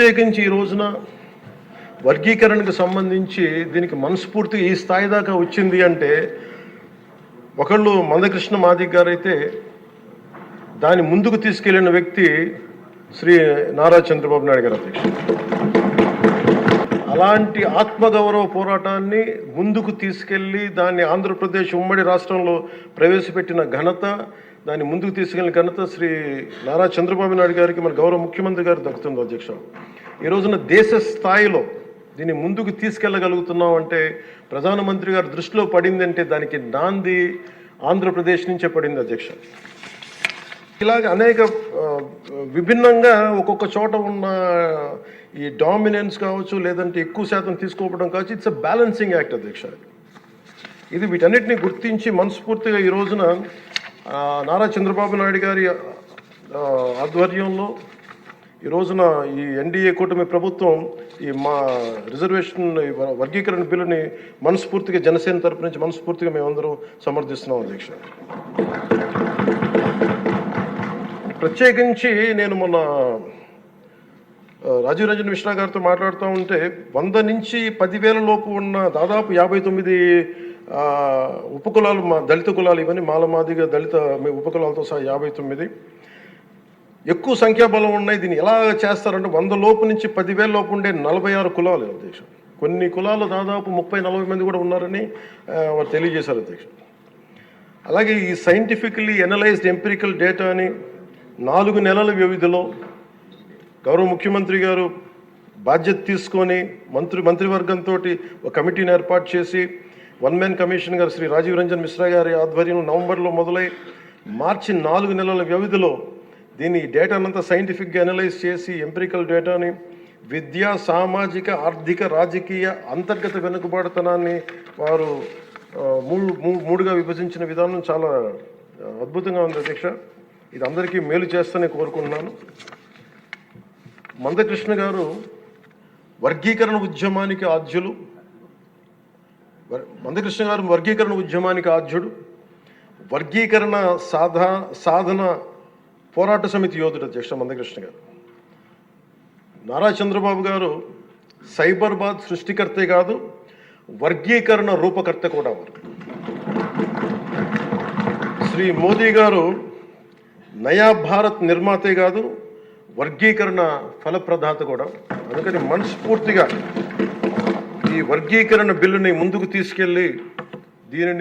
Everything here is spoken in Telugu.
ప్రత్యేకించి ఈ రోజున వర్గీకరణకు సంబంధించి దీనికి మనస్ఫూర్తిగా ఈ స్థాయి దాకా వచ్చింది అంటే ఒకళ్ళు మందకృష్ణ మాదిగ గారు అయితే దాన్ని ముందుకు తీసుకెళ్లిన వ్యక్తి శ్రీ నారా చంద్రబాబు నాయుడు గారు అధ్యక్షుడు. అలాంటి ఆత్మగౌరవ పోరాటాన్ని ముందుకు తీసుకెళ్లి దాన్ని ఆంధ్రప్రదేశ్ ఉమ్మడి రాష్ట్రంలో ప్రవేశపెట్టిన ఘనత, దాన్ని ముందుకు తీసుకెళ్లిన ఘనత శ్రీ నారా చంద్రబాబు నాయుడు గారికి మన గౌరవ ముఖ్యమంత్రి గారు దక్కుతుంది అధ్యక్ష. ఈ రోజున దేశ స్థాయిలో దీన్ని ముందుకు తీసుకెళ్లగలుగుతున్నాం అంటే ప్రధానమంత్రి గారి దృష్టిలో పడిందంటే దానికి నాంది ఆంధ్రప్రదేశ్ నుంచే పడింది అధ్యక్ష. ఇలాగ అనేక విభిన్నంగా ఒక్కొక్క చోట ఉన్న ఈ డామినెన్స్ కావచ్చు, లేదంటే ఎక్కువ శాతం తీసుకోవడం కావచ్చు, ఇట్స్ అ బ్యాలెన్సింగ్ యాక్ట్ అధ్యక్ష. ఇది వీటన్నిటిని గుర్తించి మనస్ఫూర్తిగా ఈ రోజున నారా చంద్రబాబు నాయుడు గారి ఆధ్వర్యంలో ఈ రోజున ఈ ఎన్డీఏ కూటమి ప్రభుత్వం ఈ మా రిజర్వేషన్ వర్గీకరణ బిల్లుని మనస్ఫూర్తిగా జనసేన తరపు నుంచి మనస్ఫూర్తిగా మేమందరం సమర్థిస్తున్నాం అధ్యక్ష. ప్రత్యేకించి నేను మొన్న రాజీవ్ రంజన్ మిశ్రా గారితో మాట్లాడుతూ ఉంటే 100 నుంచి 10,000 లోపు ఉన్న దాదాపు 59 ఉపకులాలు, మా దళిత కులాలు, ఇవన్నీ మాలమాదిగా దళిత ఉపకులాలతో సహా 59 ఎక్కువ సంఖ్యాబలం ఉన్నాయి. దీన్ని ఎలా చేస్తారంటే 100 లోపు నుంచి 10,000 లోపు ఉండే 46 కులాలు అధ్యక్ష. కొన్ని కులాలు దాదాపు 30-40 మంది కూడా ఉన్నారని వారు తెలియజేశారు అధ్యక్ష. అలాగే ఈ సైంటిఫికలీ ఎనలైజ్డ్ ఎంపిరికల్ డేటాని 4 నెలల వ్యవధిలో గౌరవ ముఖ్యమంత్రి గారు బాధ్యత తీసుకొని మంత్రివర్గంతో ఒక కమిటీని ఏర్పాటు చేసి వన్ మ్యాన్ కమిషన్ గారు శ్రీ రాజీవ్ రంజన్ మిశ్రా గారి ఆధ్వర్యంలో నవంబర్లో మొదలై మార్చి 4 నెలల వ్యవధిలో దీన్ని డేటానంతా సైంటిఫిక్గా అనలైజ్ చేసి ఎంపిరికల్ డేటాని విద్యా, సామాజిక, ఆర్థిక, రాజకీయ, అంతర్గత వెనుకబాటుతనాన్ని వారు మూడుగా విభజించిన విధానం చాలా అద్భుతంగా ఉంది అధ్యక్ష. ఇది అందరికీ మేలు చేస్తానని కోరుకుంటున్నాను. మందకృష్ణ గారు వర్గీకరణ ఉద్యమానికి ఆద్యులు. మందకృష్ణ గారు వర్గీకరణ ఉద్యమానికి ఆద్యుడు, వర్గీకరణ సాధన పోరాట సమితి యోధుడు అధ్యక్ష మందకృష్ణ గారు. నారా చంద్రబాబు గారు సైబరాబాద్ సృష్టికర్తే కాదు, వర్గీకరణ రూపకర్త కూడా వారు. శ్రీ మోదీ గారు నయా భారత్ నిర్మాతే కాదు, వర్గీకరణ ఫలప్రదాత కూడా. అందుకని మనస్ఫూర్తిగా ఈ వర్గీకరణ బిల్లుని ముందుకు తీసుకెళ్ళి దీనిని